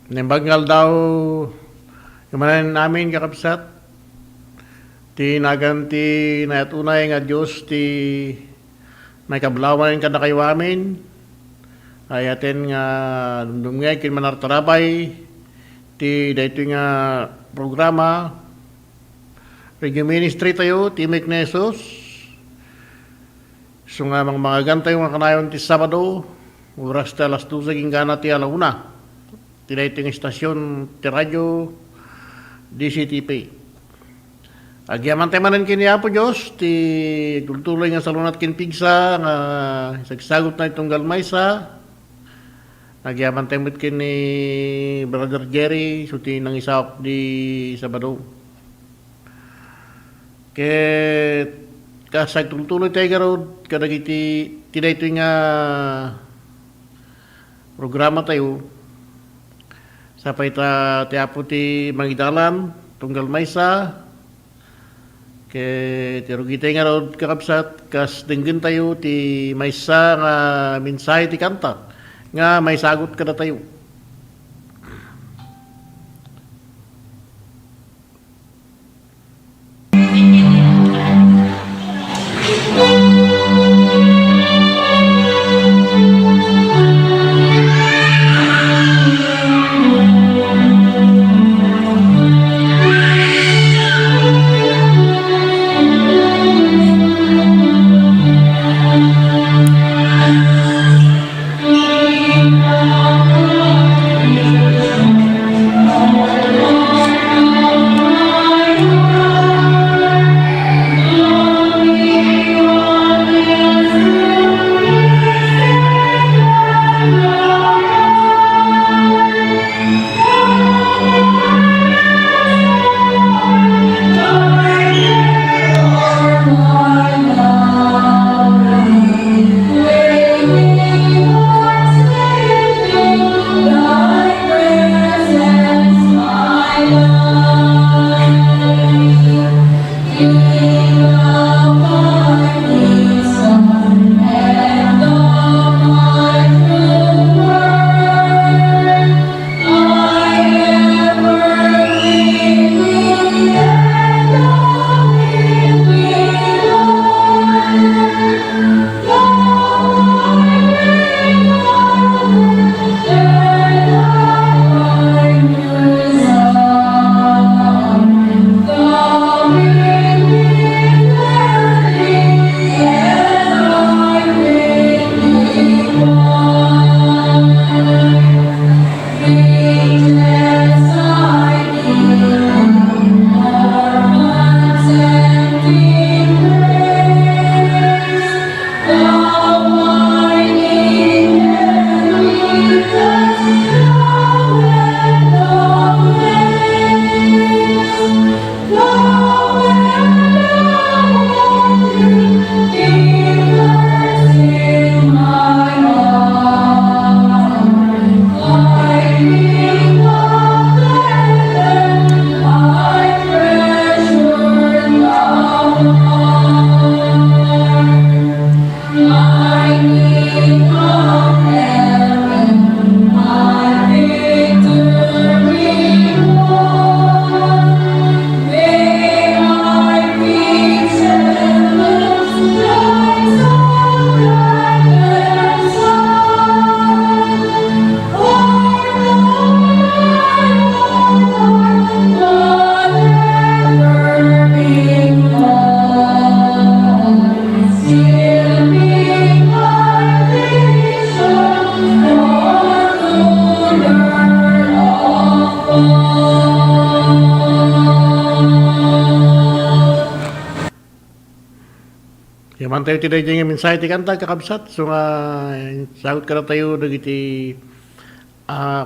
Nimbagal daw yumanan namin kakabsat ti naganti na tunay nga Dios ti may kablawan kada kayo amin ay atin nga dumdumngay kin manartarabay ti dayto nga programa Regio Ministry tayo Timik na Jesus so nga mga gantay nga kanayon ti Sabado oras ta alas 12 gingana ti alauna ti dayto nga istasyon ti radyo DCTP. Agyaman tayo manan kini Apo Diyos, ti tultuloy nga salunat kin pigsa, nga sagsagot na itong galmaysa. Agyaman tayo mit kini Brother Jerry, suti nang isaok di Sabado. Ket kasag tultuloy tayo garod, kadag iti tinay ito nga programa tayo. Sapay ta ti Apo ti Mangidalan, tunggal maysa, kaya tirugitay nga raw kakabsat, kas dinggin tayo ti maysa nga mensahe ti kanta, nga may sagot ka na tayo. Yaman tayo ti dayjay nga mensahe ti kanta kakabsat, so nga sagot ka na tayo dagiti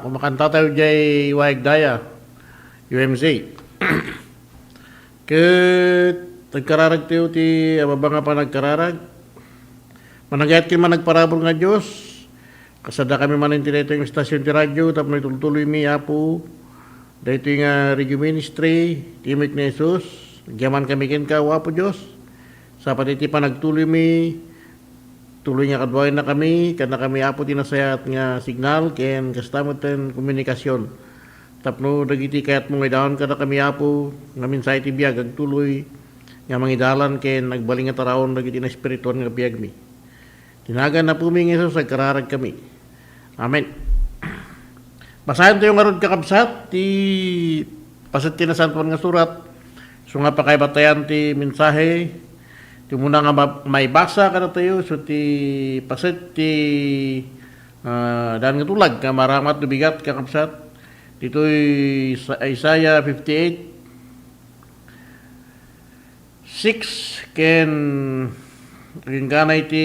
kumakanta tayo jay Waig Daya, UMC. Ket nagkararag tayo ti ababa nga pa nagkararag. Managayat kin man nagparabol nga Dios. Kasada kami man ti dayto yung istasyon ti radyo tapno itultuloy mi Apo. Dayto nga Regio Ministry, Timik na Jesus. Nagyaman kami ken ka Apo Dios. Sa patiti pa nagtuloy mi tuloy nga kadwain na kami kada kami Apo tinasayat nga signal ken kastamot ten komunikasyon Tapno dagiti kayat mo ngayon kada kami apo, ngamin sa iti biyag, agtuloy, nga mangidalan ken nagbaling nga tarawon dagiti na espirituan nga biyag mi. Tinagan na po mi ng Isus, agkararag kami. Amen. Basahin tayo nga ron kakabsat, ti pasit ti nasantuan nga surat, so nga pa kay batayan ti mensahe, ti muna nga may basa kada tayo, so ti pasit ti daan nga tulag, nga maramat dubigat kakabsat, dito'y Isaiah 58, 6, ken ganay ti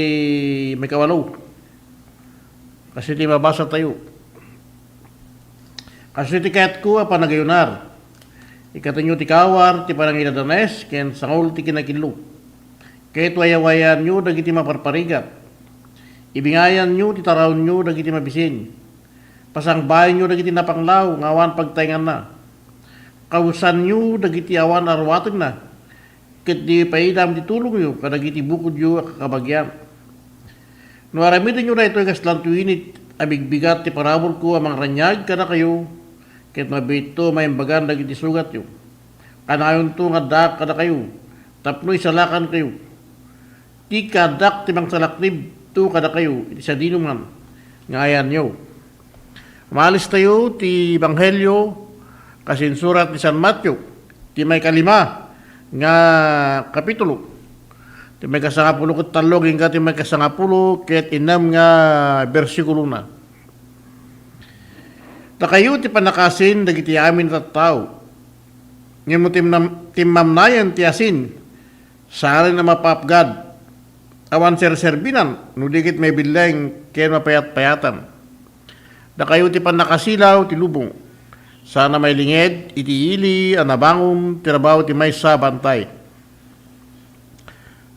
may kawalo. Kasi ti mabasa tayo. Kasi ti kayat ko panagayunar. Ikatanyo ti kawar ti panangidadanes, ken sangol ti kinakilo. Kahit wayawayan nyo dagiti maparparigat. Ibingayan nyo ti tarawon nyo dagiti mabisin. Pasangbayan nyo dagiti napanglaw, ngawan pagtaingan na. Kausan nyo dagiti awan arwatin na. Ket di paidam ti tulong nyo, kadagiti bukod nyo kakabagyan. No aramitin nyo na ito kaslantuinit, abigbigat ti parabol ko amang ranyag kada kayo, ket mabito maimbagan dagiti sugat nyo. Kanayon to nga dak kada kayo, tapnoy salakan kayo. Ti kadak ti mang salaknib to kada kayo, iti sa dinuman, nga ayan nyo. Umalis tayo ti Ebanghelyo, kasin surat ni San Matthew, ti may 5 nga kapitulo. Ti may kasangapulo ket talog, inga ti may kasangapulo ket inam nga bersikulo na. Takayo ti panakasin dagiti amin tattao. Ngem mo timmamnayan ti asin, saan na mapapgad. Awan serserbinan, no dikit may bileng ken mapayat-payatan. Dakayo ti panakasilaw ti lubong. Sana may linged, iti ili, anabangom, tirabaw ti may sa bantay.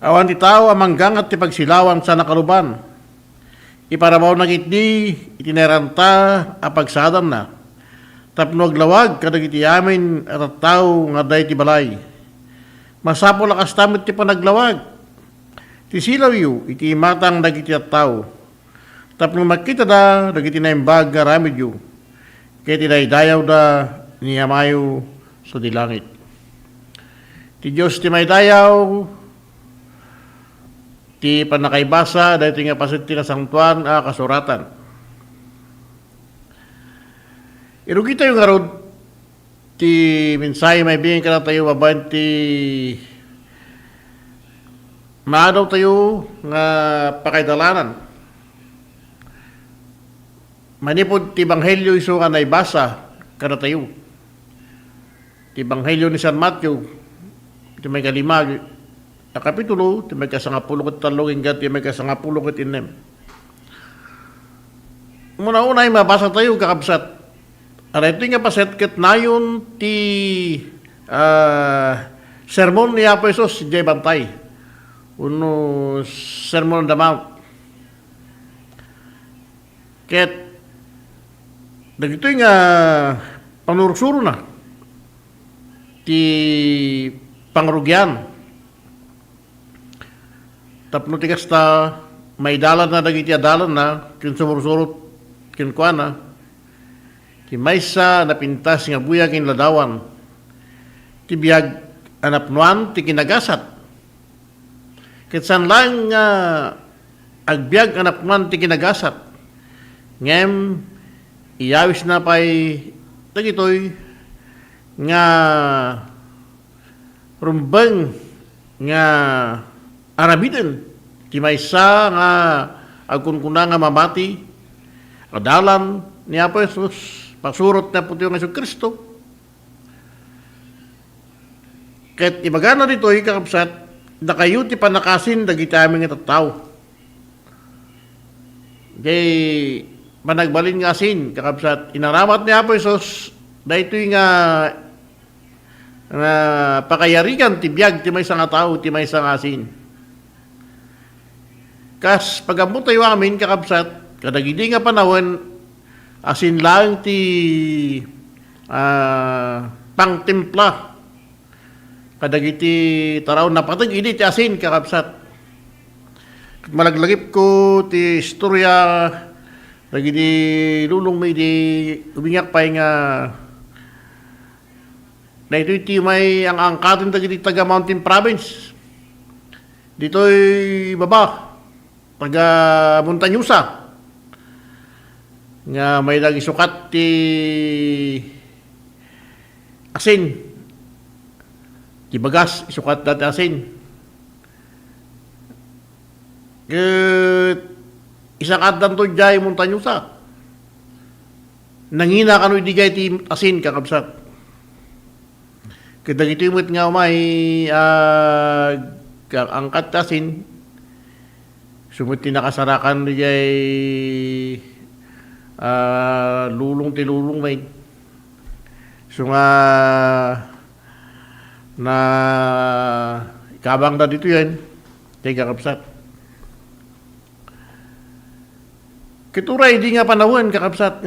Awan ti tao amanggang at ti pagsilawan sa nakaluban. Iparabaw na kitdi, itineranta, apagsadam na. Tapno aglawag, kadagiti amin at tao nga day ti balay. Masapo lakas tamit ti panaglawag. Ti silaw yu, iti matang dagiti at tao. Tapno makita da, dagiti na imbag nga ramid yu. Kaya tinaydayaw da niyamayo sa dilangit. Ti Diyos ti may dayaw, ti panakaibasa, dahil ti nga pasit ti nasangtuan, kasuratan. Irugi tayo nga rod, ti mensahe may bingin ka na tayo, babayan ti maadaw tayo nga pakaidalanan. Manipod ti Ebanghelyo iso nga naibasa kada tayo. Ti Ebanghelyo ni San Matthew, ti may 5 na kapitulo, ti may kasangapulo ket talog, ingat ti may kasangapulo ket inem. Muna-una ay mabasa tayo kakabsat. Aray ito nga paset ket nayon ti sermon ni Apo Isos jay bantay. Uno Sermon on the Mount. Ket dagito nga panurusuro na ti pangrugyan. Tapno ti kasta may dalan na dagiti adalan na kin sumursurot kin kuana. Ti maysa napintas nga buyag in ladawan. Ti biag anapnuan ti kinagasat. Ket san lang nga agbiag anapnuan ti kinagasat. Ngem iyawis na pa'y dagitoy nga rumbeng nga arabiden ti maysa nga agkunkuna nga mamati adalan ni Apo Jesus pasurot na puti ng Kristo. Ket ibagana ditoy kakabsat na kayo ti panakasin dagiti amin nga tattao. Jay managbalin nga asin, kakabsat, inaramat ni Apo Isos, dahil ito'y nga pakayarigan, tibiyag, ti may nga tao, ti may nga asin. Kas, pag-ambot tayo amin, kakabsat, kadagidi nga panahon, asin lang ti pangtimpla. Kadagiti taraw na patagidi ti asin, kakabsat. Malaglagip ko ti istorya, lagi di lulong may di uminyak pa nga Na iti may ang angkatin dagiti taga Mountain Province. Dito'y baba, taga Montanyusa. Nga may lagi sukat ti asin. Ti bagas, isukat dati asin. Isang addan to jay Montanyusa. Nangina kano di jay ti asin kakabsat. Kadang ito imot nga may angkat asin, sumuti nakasarakan di jay lulong ti lulong may. So nga na kabang na dito yan, tayo kakabsat. Kituray, di nga panahon kakabsat.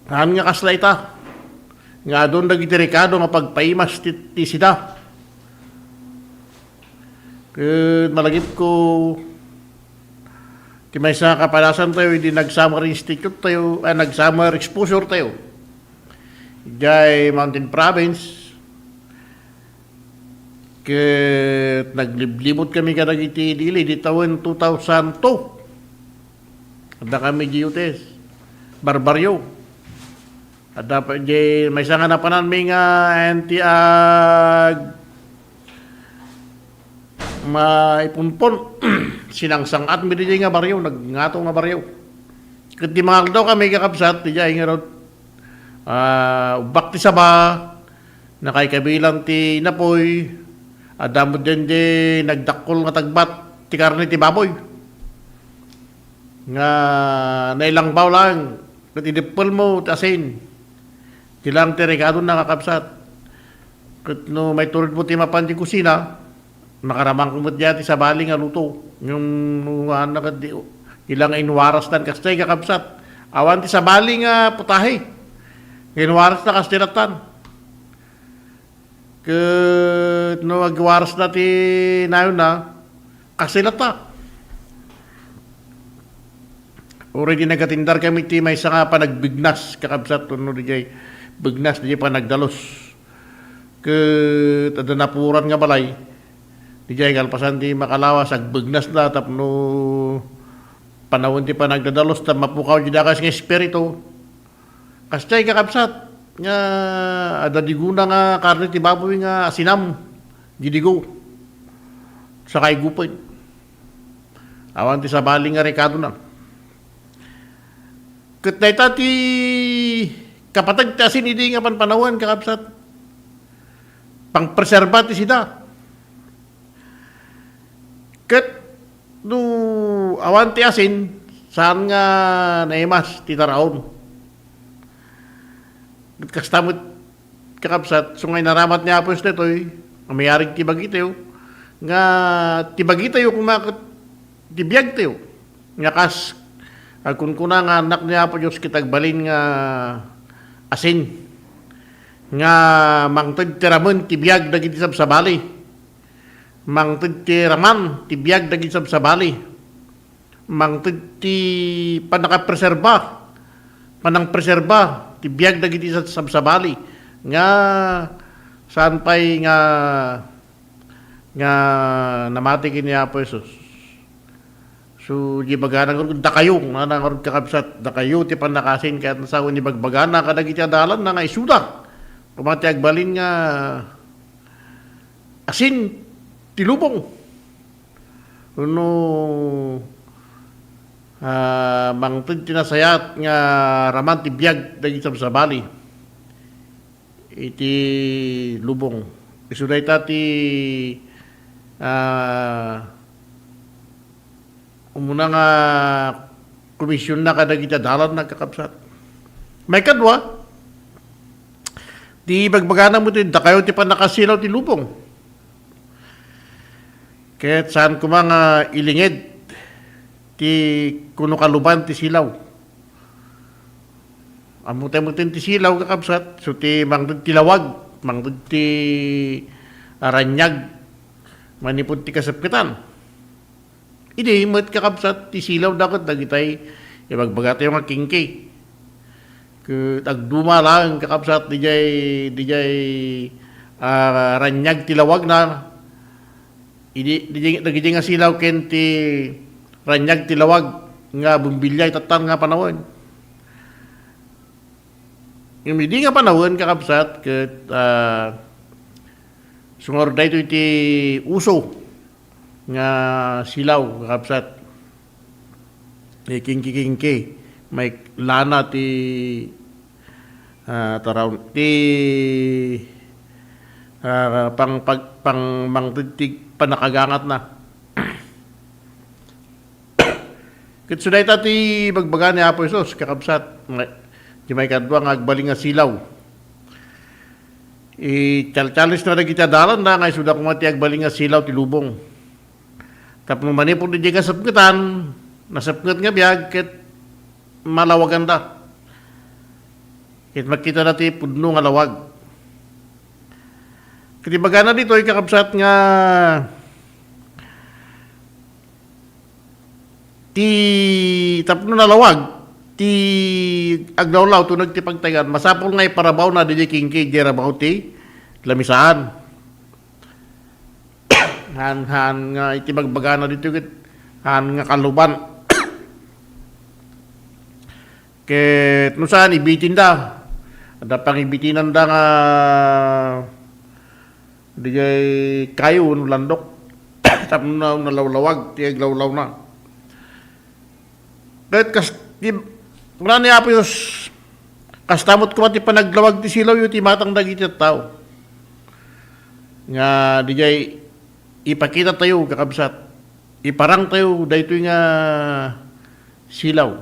Haan nga kasla ita. Nga doon nagiti Ricardo nga pagpaimas ti sida. Malagip ko ti may sa kapalasan tayo, hindi nag-summer institute tayo, nag-summer exposure tayo. Jay Mountain Province. Nagliblimot kami ka nagiti dili di taon 2002. Ada kami GUTS. Barbaryo. At dapat may sanga na panan may nga maipunpon sinangsang at mi di nga baryo nagngato nga baryo ket di mga daw kami kakabsat di nga rod ubak ti saba nakay kabilang ti napoy adamo din di nagdakkol nga tagbat ti karne ti baboy nga nailang baw lang ket idipol mo tasin kilang ti Ricardo nakakabsat ket no may turod mo ti mapan ti kusina makaramang kumot diyati sa bali nga luto yung anak di ilang inwaras tan kastay kakabsat awan ti sa bali nga putahe inwaras na kastiratan ket no agwaras na ti nayon na kasilata uri di nagatindar kami ti may nga pa nagbignas kakabsat no di jay bignas di pa nagdalos ket ada napuran nga balay di jay kalpasan di makalawas agbignas na tapno panahon ti pa nagdadalos ta mapukaw di dakas nga espiritu kastay kakabsat nga ada diguna nga karne ti baboy nga asinam gidigo sakay gupay awan ti sabali nga Ricardo na ket dayta ti kapatag ti asin idi nga panpanawan kakabsat pangpreserba ti sida ket no awan ti asin saan nga naimas ti taraon ket kastamot kakabsat sungay naramat ni Apos netoy mayari ti bagitayo nga ti bagitayo kumakot ti biag tayo nga kas kun kuna nga anak ni Apo Diyos kitagbalin nga asin nga mangtod ti ramon ti biag dagiti sabsabali mangtod ti raman ti biag dagiti sabsabali mangtod ti panakapreserba panangpreserba ti biag dagiti sabsabali nga saan pa'y nga namati kini Apo Jesus so di bagana ko da kayo nanangor kakabsat da kayo ti panakasin kahit nasawa ni bagbagana kadag iti adalan na nga isuda pamati agbalin nga asin ti lubong no mangtod tinasayat nga raman ti biag dagiti sabsabali iti lubong isuday ta ti umuna nga komisyon na kadagiti dalan nagkakabsat. May kadwa, di bagbagana mo din, da kayo ti panakasilaw ti lubong. Kahit saan ko mga ilingid, ti kuno kaluban ti silaw. Amutin ti silaw kakabsat, so ti mangdod ti lawag, mangdod ti aranyag, manipod ti kasapitan. Idi, mat kakabsat, ti silaw dakot, dagitay, ibagbaga tayo nga kingki. Agduma lang kakabsat di jay ranyag tilawag na di nga silaw ken ti ranyag tilawag nga bumbilyay tatan nga panahon. Yung hindi nga panahon kakabsat ket sungor daytoy ti uso nga silaw kakabsat. Kingki may lana ti taraw ti pang mangtitig panakagangat na. Kitsuday ta ti bagbaga ni Apo Isos kakabsat di may kadwa nga agbaling nga silaw. Challenge na kita dalan na ngay suda kumati agbaling nga silaw ti lubong. Tapno manipod di ka sapketan nasapket nga biyag ket malawagan da. Ket makita na ti pudno nga lawag. Kiti bagana dito ay kakabsat nga ti tapno na lawag ti aglawlaw tunag ti pagtagan masapol nga iparabaw na di kingki gerabaw ti lamisaan. Han nga iti bagbagana dito ket han nga kaluban. Ket no saan ibitin da. Ada pang ibitinan da nga di jay kayo no landok. Tapno na nalawlawag ti aglawlaw na. Ket kas di muna ni Apo Diyos kastamot ko ti panaglawag ti silaw yu ti matang dagiti tao. Nga di jay ipakita tayo kakabsat. Iparang tayo daytoy nga silaw.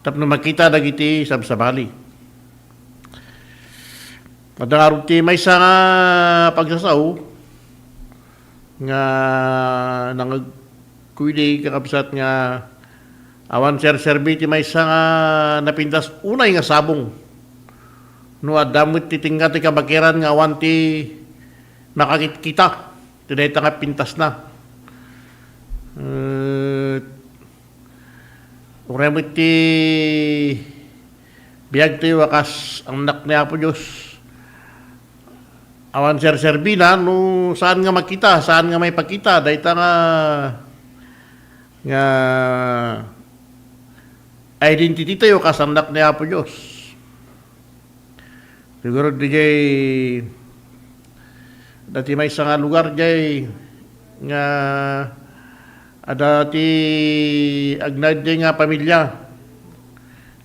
Tapno makita dagiti sabsabali. Kadang ti may sa nga pagsasaw nga nangagkuili kakabsat nga awan serserbi ti may sa nga napintas unay nga sabong. No adamot ti tingga ti kabakiran nga awan ti nakakita. Tinay nga pintas na. Uremit ti biyag ti wakas ang nak ni Apo Diyos. Awan serserbina no saan nga makita, saan nga may pakita. Dahita nga identity tayo kas ang nak ni Apo Diyos. Siguro di jay dati may isang lugar jay nga ada ti agnad jay nga pamilya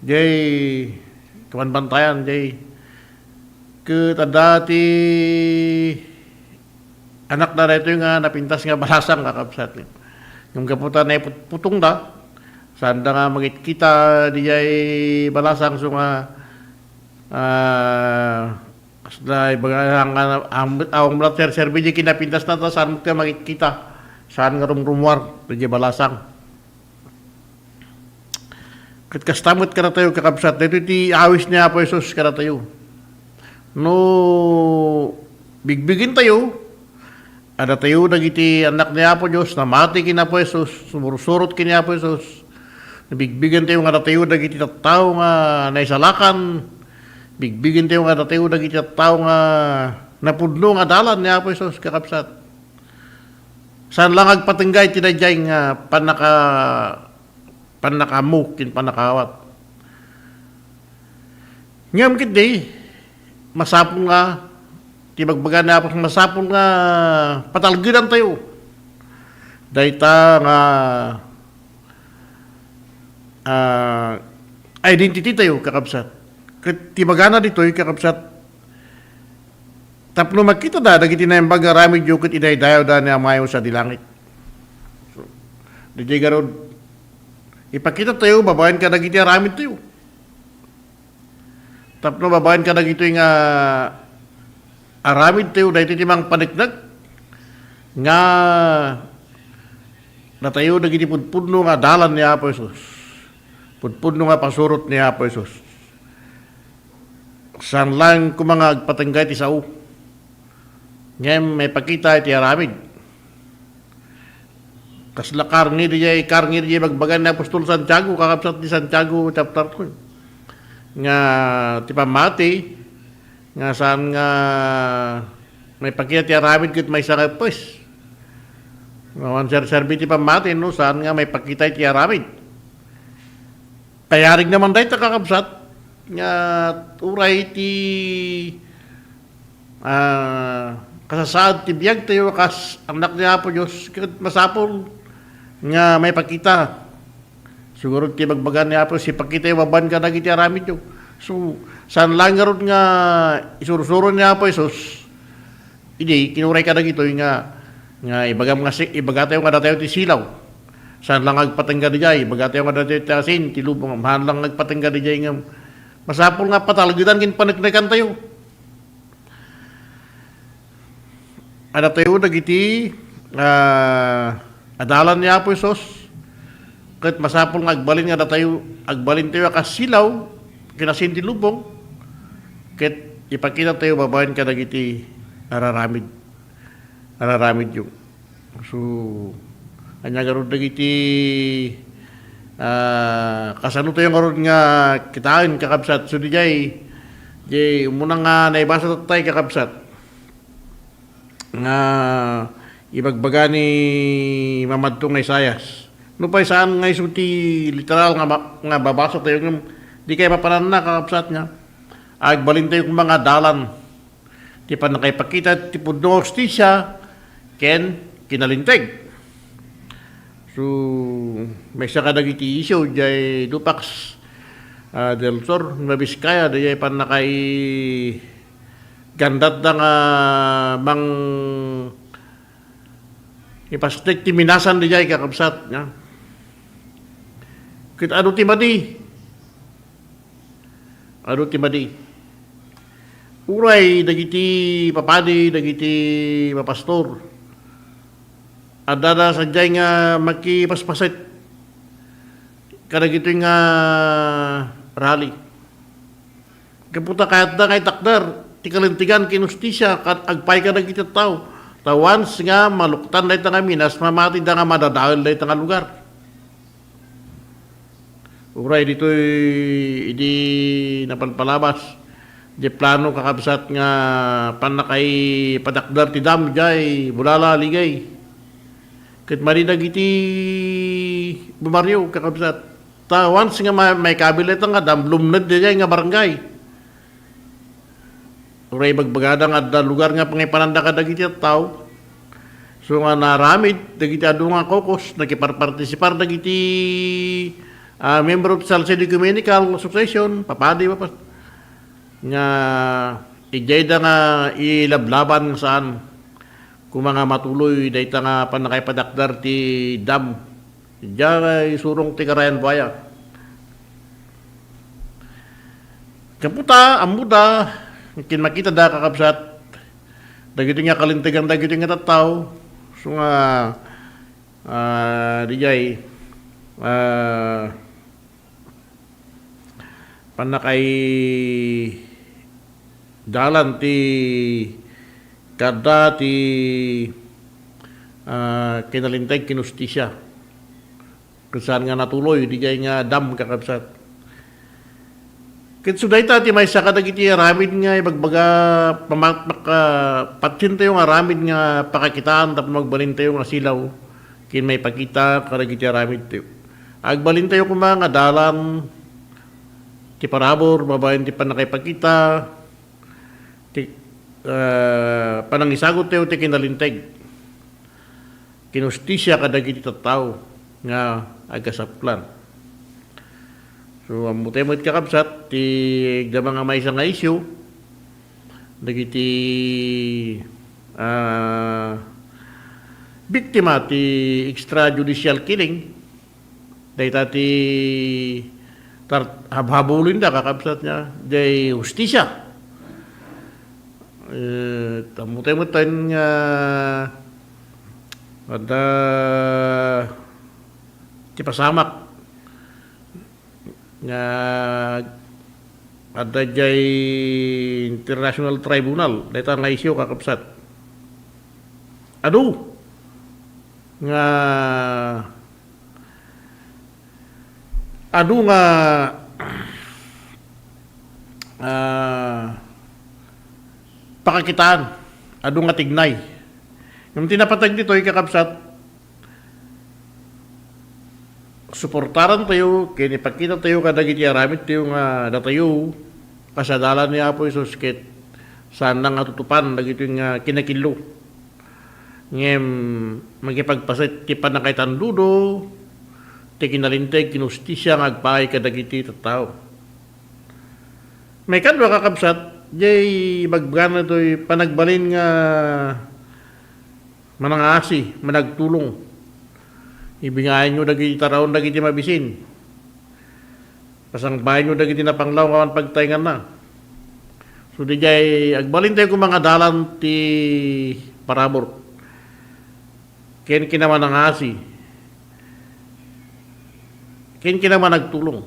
jay kamanbantayan jay ketada ti anak na rito nga napintas nga balasang kakabsat yung kaputan na putong da saan da nga magkita di jay balasang so nga kasla ang mulat serbi jay kinapintas na ta saan mo ka makikita saan nga rumrumwar di balasang. Kat kastamot ka na tayo kakabsat. Dito ti awis niya Apo Isos ka na tayo. No bigbigin tayo. Ada tayo nagiti anak ni Apo Diyos na mati kina Apo Isos. Sumursurot kina Apo Isos. Bigbigan tayo nga tayo nagiti tao nga naisalakan. Bigbigan tayo nga tayo nagiti tao nga napudno nga dalan ni Apo Isos kakabsat. Saan lang agpatinggay tinadjay nga panakamukin panakawat. Ngam kit di masapong nga tibagbaga na apos masapong nga patalgidan tayo. Dayta nga identity tayo kakabsat. Tibagana dito'y kakabsat tapno makita da dagiti na yung bagarami jukit idaydayaw da niya mayo sa dilangit. So, DJ Garod, ipakita tayo, babayan ka dagiti aramid tayo. Tapno babayan ka dagiti nga aramid tayo, dahil timang paniknag nga natayo dagiti pudpudno nga dalan ni Apo Isos. Pudpudno nga pasurot ni Apo Isos. Saan lang kumanga agpatanggay ti sao. Ngayon may pakita iti aramid. Kasla karni di jay bagbagan na Apostol Santiago kakabsat ni Santiago chapter 2. nga ti pamati nga saan nga may pakita ti aramid ket may sakit pues. Ngawan serbi ti pamati no saan nga may pakita ti aramid. Kayarig naman dahi kakabsat nga uray ti kasasaad ti biyag tayo kas anak ni Apo Diyos ket masapol nga may pakita. Siguro ti magbagan ni Apo si pakita yung baban ka nagiti aramid yung. So, saan lang nga isurusuro ni Apo Isos, hindi, kinuray ka nagito yung nga ibaga tayo nga datayo ti silaw. Saan lang agpatangga di jay, ibaga tayo nga datayo ti asin, ti lubong, mahal lang agpatangga di jay nga. Masapol nga patalagitan kin panagnekan tayo. Ada tayo nagiti, adalan ni Apo Isos, ket masapol nga agbalin nga tayo kas silaw kinasin ti lubong ket ipakita tayo babaen ka dagiti araramid yung so anya garud dagiti kasano tayo garud nga kitain kakabsat so di jay umuna nga naibasa tay kakabsat nga ibagbaga ni mamadtong na Isayas. No pa saan nga isuti literal nga babasa tayo ng di kayo mapanan na kakapsat nga. Agbalin tayo kung mga dalan. Di pa nakipakita ti pudno hostisya ken kinalinteg. So may sakadagiti isyo jay Dupax del Sur na Biskaya di jay pan nakay gandat da nga mang ipastek ti minasan di jay kakapsat nga. Kit ano ti madi? Uray dagiti papadi, dagiti mapastor. Adada sadyay nga makipaspaset. Kadagito nga rally. Kaputa kahit da kay takdar, ti kalintigan kinustisya kat agpay ka dagiti tao. Tawans nga maluktan dahi nga minas, mamati da nga madadahil dahi nga lugar. Uray dito hindi napalpalabas. Di plano kakabsat nga panakay padakdar ti dam jay bulala ligay. Ket maridag iti bumaryo kakabsat. Once nga may kabilet nga dam lumned di jay nga barangay. Uray bagbagada nga da lugar nga pangipananda ka dagiti tao. So nga naramid dagiti adu nga kokos nakiparpartisipar dagiti member of Salcedo Ecumenical Association, papadi pa nga ijay da nga ilablaban saan kung mga matuloy dayta nga panakaipadakdar ti dam ijay surong ti Carayan Buaya. Kaputa, amuda, kinmakita da kakabsat dagiti nga kalintigan dagiti nga tattao so nga dijay panakay dalan ti kada ti kinalinteg kinustisya kung saan nga natuloy di jay nga dam kakabsat ket suday ta ti may saka dagiti aramid nga ibagbaga patsin tayo nga aramid nga pakakitaan tapos magbalin tayo nga silaw kin may pakita kadagiti aramid tayo agbalin tayo kung mga dalan ti parabor, babayan ti panakipagkita, ti panangisagot tayo ti kinalinteg. Kinustisya kadagiti tattao nga agasaplan. So, ang mutemot kakabsat, ti mga may isang isyu, dagiti biktima ti extrajudicial killing, dahita ti habhabulin da kakabsat niya day hustisya tamutay-mutay nga ada ti pasamak nga ada jay International Tribunal dayta nga isyu kakabsat adu nga pakakitaan adung nga tignay. Yung tinapatag dito ay kakabsat, suportaran tayo, kinipakita tayo kadagiti aramid tayo nga datayo, kasadalan ni Apo Isus ket saan lang atutupan dagito yung kinakilo. Ngem magipagpasit ti panakay tandudo, ti kinalinteg kinustisya nga agpaay kadagiti tattao. May kadwa kakabsat, jay magbana to'y panagbalin nga manangasi, managtulong. Ibingayan nyo dagiti tarawon dagiti mabisin. Pasangbayan nyo dagiti napanglaw kawan pagtaingan na. So di jay agbalin tayo kung mga dalan ti parabor. Ken kinaman nangasi. Ken kinaman nagtulong.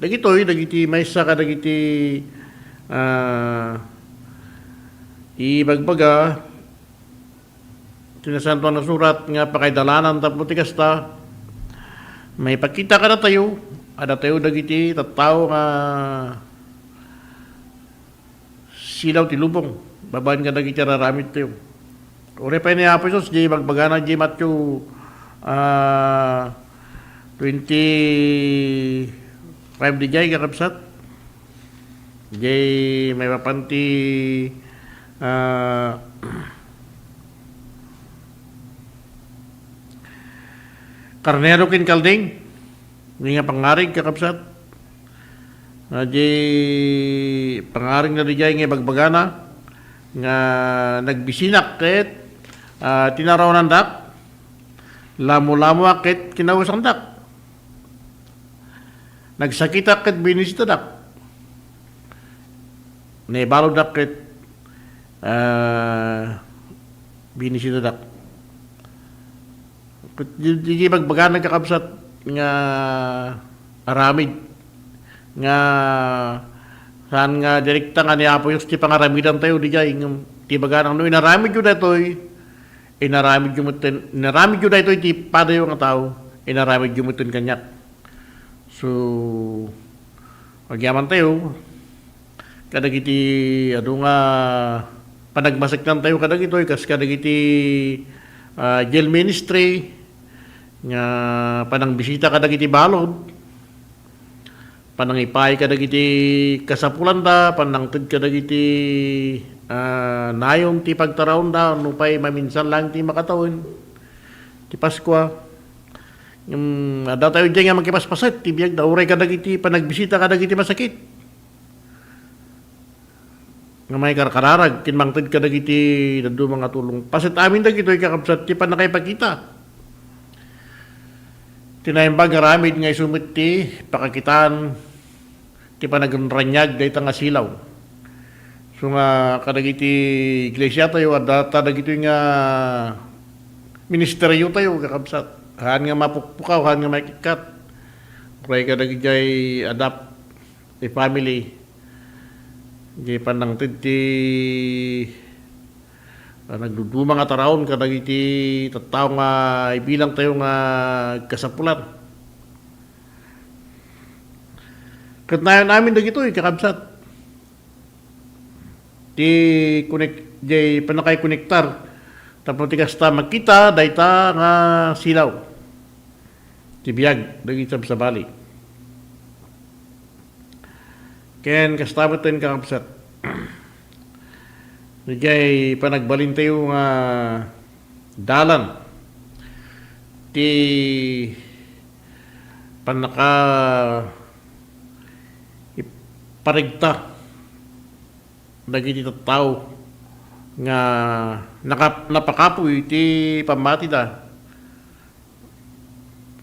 Dagitoy dagiti maysa ka dagiti ibagbaga tinasantuan na surat nga pakaidalanan tapos ti kasta may pakita ka na tayo ada tayo dagiti tattao nga silaw ti lubong babaan ka dagiti raramid tayo ore pa ni Apo Isus di magbagana di Matthew 25 di jay kakabsat jay may mapanti karnero kin kalding hindi nga pangaring kakabsat jay pangaring na di jay nga bagbagana nga nagbisinak ket tinaraw ng dak lamo-lamo ket kinawas ang dak nagsakita ket binisita dak naibalo dak ket binisita dak di magbaga nagkakabsat nga aramid nga saan nga direkta nga ni Apo Isus ti pangaramidan tayo di jay ti baga nang no inaramid yun datoy inaramid yun datoy ti padayo nga tao inaramid yun mutin kanyak so magyaman tayo kadagiti adu nga panagmasaktan tayo kadagitoy kas kadagiti jail ministry nga panang bisita kadagiti balod panang ipay kadagiti kasapulan da panang tud kadagiti nayon ti pagtarawon da nupay maminsan lang ti makatawin ti Paskwa yung ada tayo dyan nga magkipaspasit ti biyag da uray kadagiti panagbisita kadagiti masakit nga may karkararag kinmangtid kadagiti dadu mga tulong pasit amin dagitoy kakabsat ti panakaypagkita tinaimbag nga ramid nga isumit ti pakakitaan ti panagunranyag dayta nga silaw. So nga kadagiti iglesia tayo at data dagito nga ministeryo tayo kakabsat. Han nga mapukpukaw, han nga makikat. Kaya kadagiti adapt ti family. Di panangtid ti nagduduma nga tarawon kadagiti tattao nga ibilang tayo nga kasapulan. Katnayon namin dagito kakabsat. Ti jay panakay konektar tapos ti kasta magkita dayta nga silaw. Ti biyag dagiti sa bali. Ken kasta ten kakabsat. Nijay panagbalin tayo nga dalan ti panaka iparigta dagiti tattao nga napakapoy ti pamati da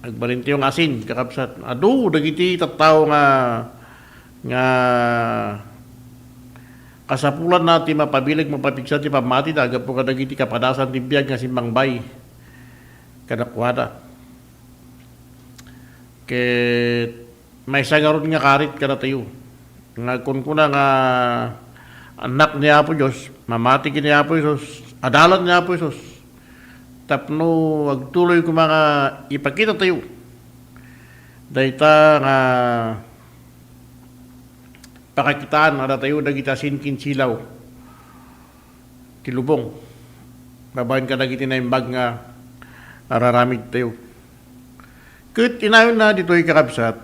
agbalin tayo nga asin kakabsat adu dagiti tattao nga kasapulan natin mapabilag mapapigsa ti pamati da agapo kadagiti kapadasan ti biyag nga simbang bay kadakwada ket may sagaron nga karit kada tayo nga kunkuna nga anak ni Apo Dios mamati kini Apo Isus adalan ni Apo Isus tapno agtuloy ko mga ipakita tayo dayta nga pakakitaan ada tayo dagiti asinkin silaw ti lubong. Babaen ka dagiti naimbag nga araramid tayo. Ket inayon na dito'y kakabsat.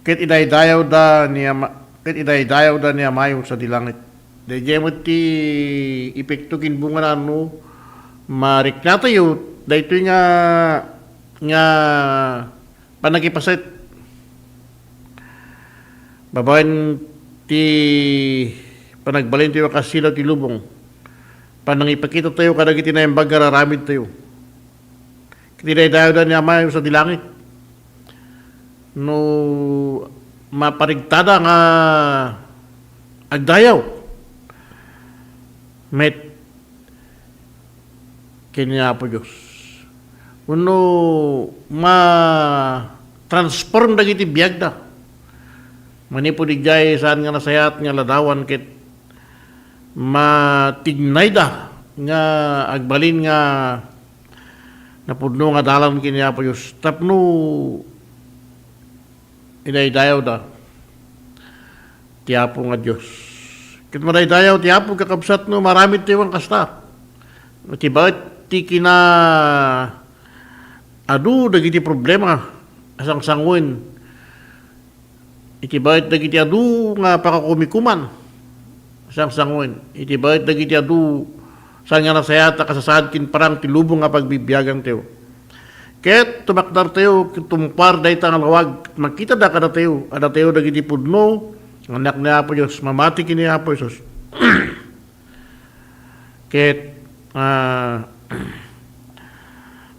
Ket idaydayaw da niya mayo sa dilangit. Dayjemot ti epekto kinbunga na marik na tayo. Daytoy nga panagipaset. Babaen ti panagbalin tayo kasilaw ti lubong. Panangipakita tayo kadagiti na yung bagararamid tayo. Kitidaydayo da niya mayo sa dilangit. No maparigtada nga agdayaw. Met kanya po Diyos. Uno ma-transform dagiti biyag da. Manipo digay saan nga nasayat nga ladawan ket matignay da nga agbalin nga napudno nga dalan kini Apo Diyos. Tapno idaydayaw da ti Apo nga Diyos. Ket madaydayaw ti Apo kakabsat no maramid tayo ang kasta. Ti bakit ti kina adu dagiti problema asang sanguin. Iti bakit dagiti adu nga pakakumikuman. Sang sanguin. Iti bakit dagiti adu saan nga nasayata kasasad kin parang tilubong nga pagbibiyagan tayo. Ket tumakdar tayo, tumpar dahi nga lawag, makita da kada tayo, ada tayo dagiti pudno, anak ni Apo Diyos, mamati kini Apo Diyos. Ket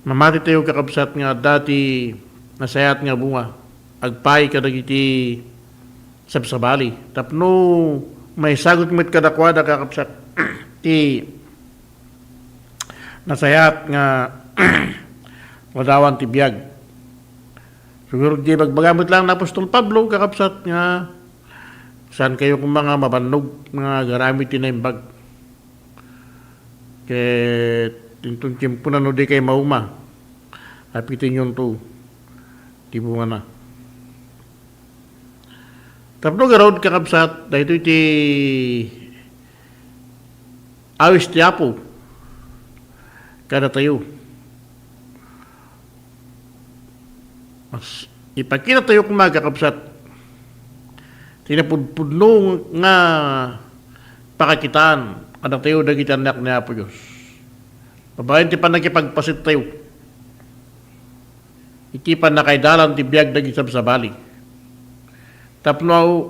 mamati tayo kakabsat nga dati nasayat nga bunga, agpay ka dagiti sabsabali. Tapno may sagot mo't kadakwada kakapsat ti nasayat nga wadawan ti biyag. Siguro di magbagamit lang na Apostol Pablo kakapsat nga saan kayo kung mga mabanog mga garamit tinaimbag. Kaya tintong tiyempo na no di kayo mauma. Hapitin yung to. Tibungan na. Tapno garod kakabsat, dahil iti awis ti Apo, kada tayo. Mas ipakita tayo kung magkakabsat, tinapudpudno nga pakakitaan, kada tayo dagiti anak ni Apo Diyos. Babayan ti panagipagpasit tayo, iti panakaidalan ti biyag dagiti sabsabali. Tapno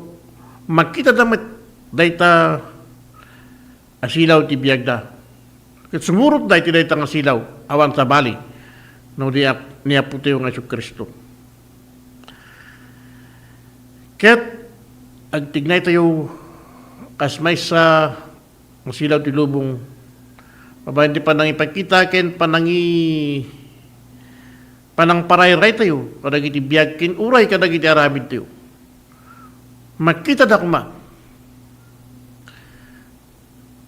makita damit dayta asilaw ti biyagda. Ket sumurot dayti dayta nga asilaw awan sa bali no niya po tayo nga Kristo. Ket agtignay tayo kasmay sa asilaw ti lubong babayan ti panang ipakita ken panang parayray tayo kadagiti biyag ken uray kadagiti aramid tayo. Makita da kuma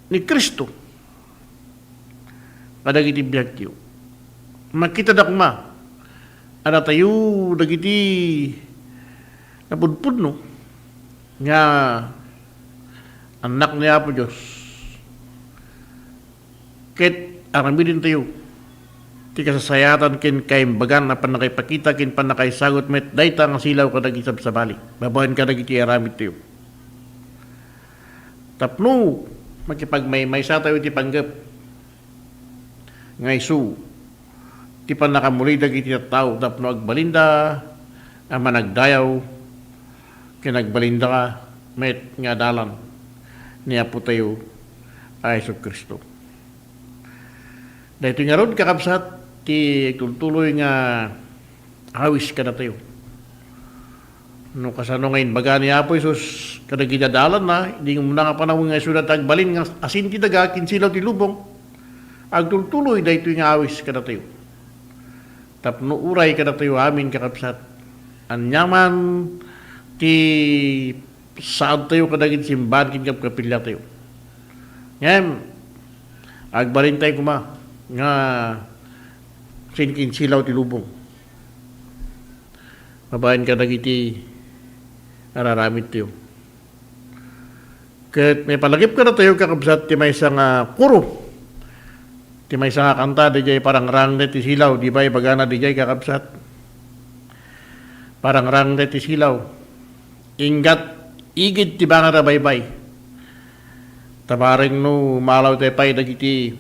ni Kristo kadagiti biyag tiyo. Makita da kuma ada tayo dagiti napudpudno nga anak ni Apo Diyos. Ket aramidin tayo ti kasasayatan ken kaimbagan na panakipakita ken panakaisagot met dayta nga silaw kadagiti sabsabali. Babawen kadagiti aramid tayo. Tapno makipagmay sa tayo ti panggap nga isu ti panakamuli dagiti tao tapno agbalinda ang managdayaw ken agbalinda ka met nga dalan ni Apo tayo ay Kristo. Dahito nga ron kakabsat ti tultuloy nga awis ka na tayo. No kasano ngayon baga ni Apo Isus kada gidadalan na hindi mo na nga panahon nga sulat agbalin nga asin ti daga kinsilaw ti lubong agtultuloy dahito nga awis ka na tayo. Tapno uray ka na tayo amin kakabsat anyaman ti saan tayo kadagit simbahan kin kapilya tayo. Ngayon agbalin tayo kuma nga sinkin silaw ti lubong. Babayan ka dagiti araramid tayo. Kahit may palagip ka na tayo kakabsat ti may isang kuro. Ti may isang kanta di jay parang rang ti silaw. Di ba ibagana di jay kakabsat? Parang rang ti silaw. Ingat igid ti banga rabaybay. Tabaring no malaw tayo pa'y dagiti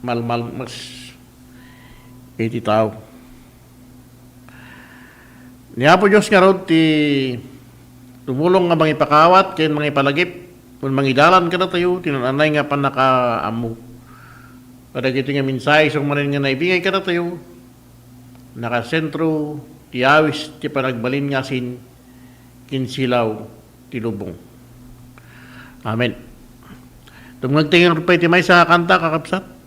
malmal mas iti tao. Niya po Diyos nga ron ti tumulong nga mga ipakawat kayo mga ipalagip. Kung mangidalan ka na tayo, tinanay nga pa nakaamu. Kada kito nga minsay, isang manin nga naibingay ka na tayo, nakasentro, tiyawis, ti panagbalin nga sin, kinsilaw, tilubong. Amen. Itong magtingin pa iti may sa kanta, kakapsat.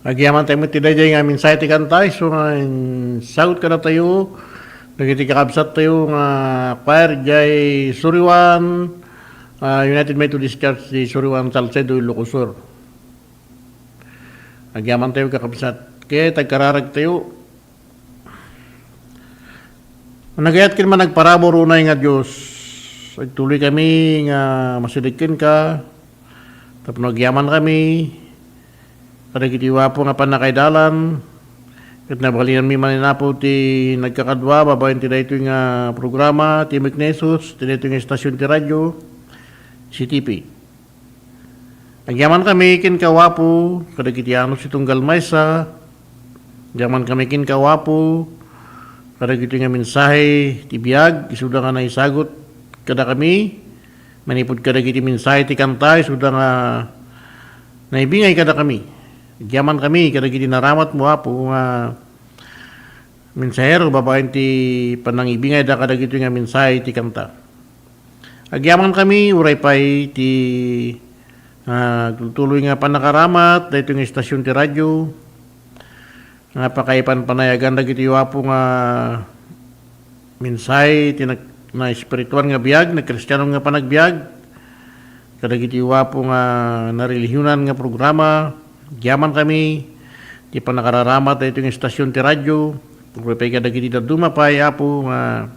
Agyaman tayo mitidayjay nga minsay ti kantay, so sagot ka na tayo, nagiti kakabsat tayo nga choir jay Suriwan, United Methodist Church di Suriwan Salcedo, Ilocosur. Agyaman tayo kakabsat, kaya tagkararag tayo. Nagayat kin man nagparabor unay nga Diyos, tuloy kami nga masilikin ka, tapos nagyaman kami, para kitiwa po nga panakaidalan, at nabalinan mi maninapo ti nagkakadwa, babayin ti dayto nga programa, ti Mignesus, ti dayto nga estasyon ti radyo, CTP. Nagyaman kami kin kawapo, kada kitianos itong galmaysa, nagyaman kami kin kawapo, kada kiti nga mensahe ti biyag, isuda nga na isagot kada kami, manipod kada kiti mensahe ti kantay, isuda nga naibingay kada kami. Gyaman kami kadagiti naramat mo apo nga mensahero babaen ti panangibingay da kadagiti nga mensahe ti kanta. Agyaman kami uray pay ti tuloy nga panakaramat dayto nga istasyon ti radyo nga pakaipan panayagan dagiti wapo nga mensahe ti na espiritual nga biag na kristiyano nga panagbiag kadagiti wapo nga narelihiyonan nga programa. Gyaman kami ti panakararamat dayto nga istasyon ti radyo uray pay kadagiti daduma pay apo nga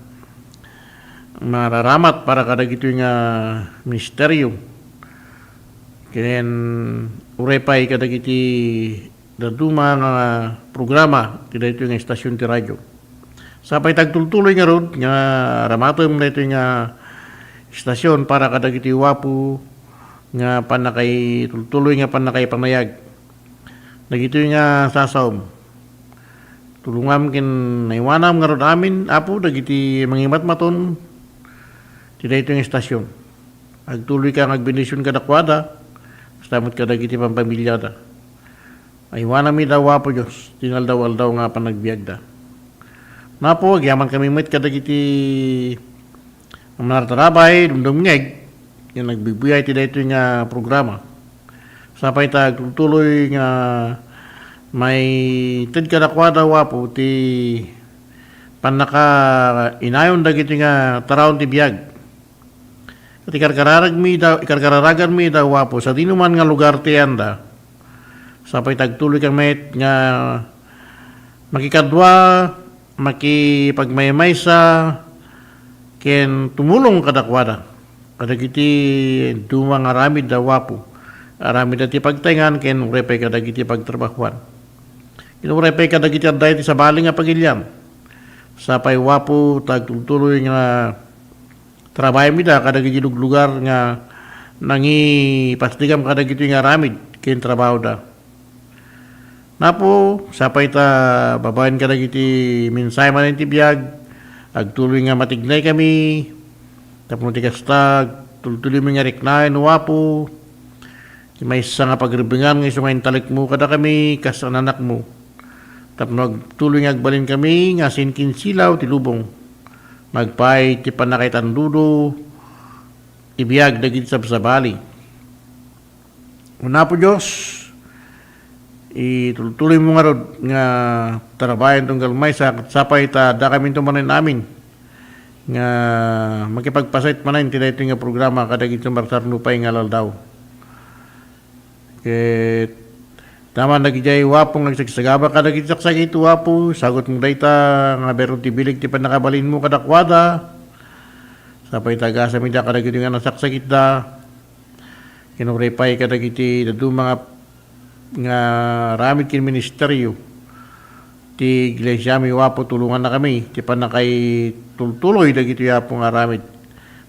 mararamat para kadagiti nga misteryo. Ken uray pay kadagiti daduma nga programa ti dayto nga istasyon ti radyo. Sapay tagtultuloy nga rod nga ramatom dayto nga istasyon para kadagiti wapo nga panakay tultuloy nga panakay panayag. Dagito nga sasawm. Tulungam ken naiwanam nga rod amin apo dagiti mangimat-maton ti dayto nga istasyon. Agtuloy ka agbendisyon kada kwada. Samot ka dagiti pampamilya da. Ay wanami daw wapo Diyos. Tinaldaw daw nga panagbiag da. Napo, agyaman kami met ka dagiti ang nartarabay, dumdumngeg. Yung nagbibiyay ti dayto nga programa. Sapay ta tuloy nga may tid ka nakwada wapo ti panaka inayon dagiti nga tarawon ti biag. At ikarkaragan mi daw wapo sa dinuman nga lugar ti anda. Sapay tagtuloy kang met nga makikadwa, makipagmaymaysa, ken tumulong kadakwada. Kadagiti dumang aramid daw wapo. Aramid ti pagtaingan ken urepay kadagiti pagtrabahuan. Inurepay kadagiti aday ti sabaling nga pagilyam. Sapay wapo tagtuloy nga trabaho mi da kadagiti lugar nga nangi pastigam kadagiti nga ramid ken trabaho da. Napo sapay ta babaen kadagiti mensahe man ti biag agtuloy nga matignay kami tapno ti kasta tultuloy mi nga reknaen wapo may isa nga pagribingan nga iso nga intalik mo kada kami kas anak mo tapno agtuloy nga agbalin kami nga sinkin silaw ti lubong magpay ti panakaitandudo ibiyag dagiti sabsabali. Una po Diyos, itultuloy mo nga rod nga tarabayan tong galmay sa sapay ta da kami tumanin namin nga makipagpasait manan ti dayto nga programa kadagiti sumarsar nupay nga laldaw. Ket tama nagijay wapong nagsagsagaba kadagiti saksagit wapo sagot mo dayta nga beron ti bilig ti panakabalin mo kadakwada sapay taga sa mida kadagiti nga nasaksagit da kinurepay kadagiti dadu mga nga ramid kin ministeryo ti iglesia mi wapo tulungan na kami ti panakay tultuloy dagiti yapo nga ramid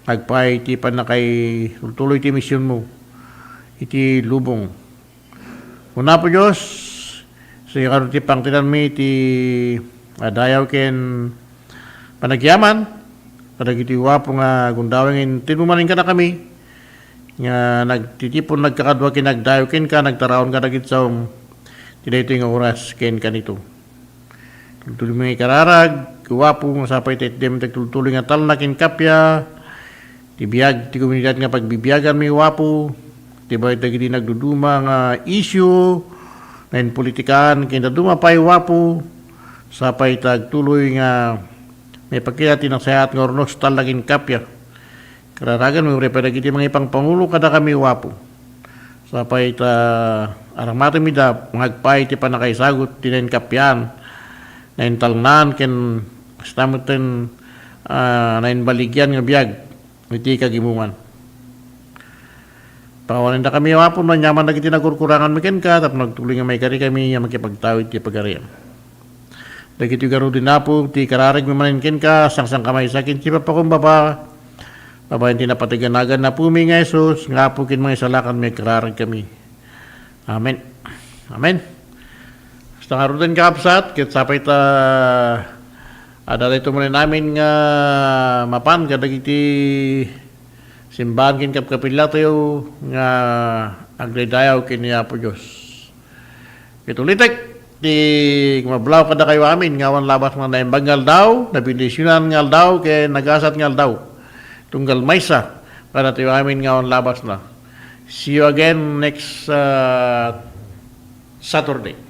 nagpay ti panakay tultuloy ti misyon mo iti lubong. Una po Diyos, sa iyo ti pangtinan mi ti adayaw ken panagyaman, kadagiti wapo nga gundawin tinumanin ka na kami, nga nagtitipon nagkakadwa ken nagdayaw ken ka, nagtaraon ka dagit sa ti dayto nga oras ken kanito. Tultuloy mo nga ikararag, wapo nga sapay tetdem tagtultuloy nga talna ken kapya, ti biyag ti komunidad nga pagbibiyagan mi wapo, diba dagiti nagduduma nga issue ngayon politikaan kinaduma pay wapo sapay tagtuloy nga may pagkiyati ng sayat nga ornos talagin kapya kararagan mo rin dagiti mga ipang pangulo kada kami wapo sapay ta aramata mi da magpay ti panakaisagot tinen kapyan ngayon talnan ken stamutin ngayon baligyan nga biyag iti kagimungan. Pangawalan na kami wapo na nyaman na kiti nagkurkurangan miken ka tap nagtuloy nga may kari kami nga makipagtawid ti pagarian. Dagiti garo din na po ti kararig mi manin ken ka sangsang kamay sakin ti papakumbaba. Babayan ti napatiganagan na po mi nga Jesus nga po kin mga isalakan may kararig kami. Amen. Amen. Basta nga rin kapsat ket sapay ta adalay tumunin namin nga mapan kadagiti simbahan kin kapkapila tayo nga agdaydayaw kiniya po Diyos. Kitulitek, di mablaw kada kayo amin, ngawan labas mga naimbag ngal daw, nabindisyonan ngal daw, kaya nagasat ngal daw. Tunggal maysa, kada tayo amin ngawan labas na. See you again next Saturday.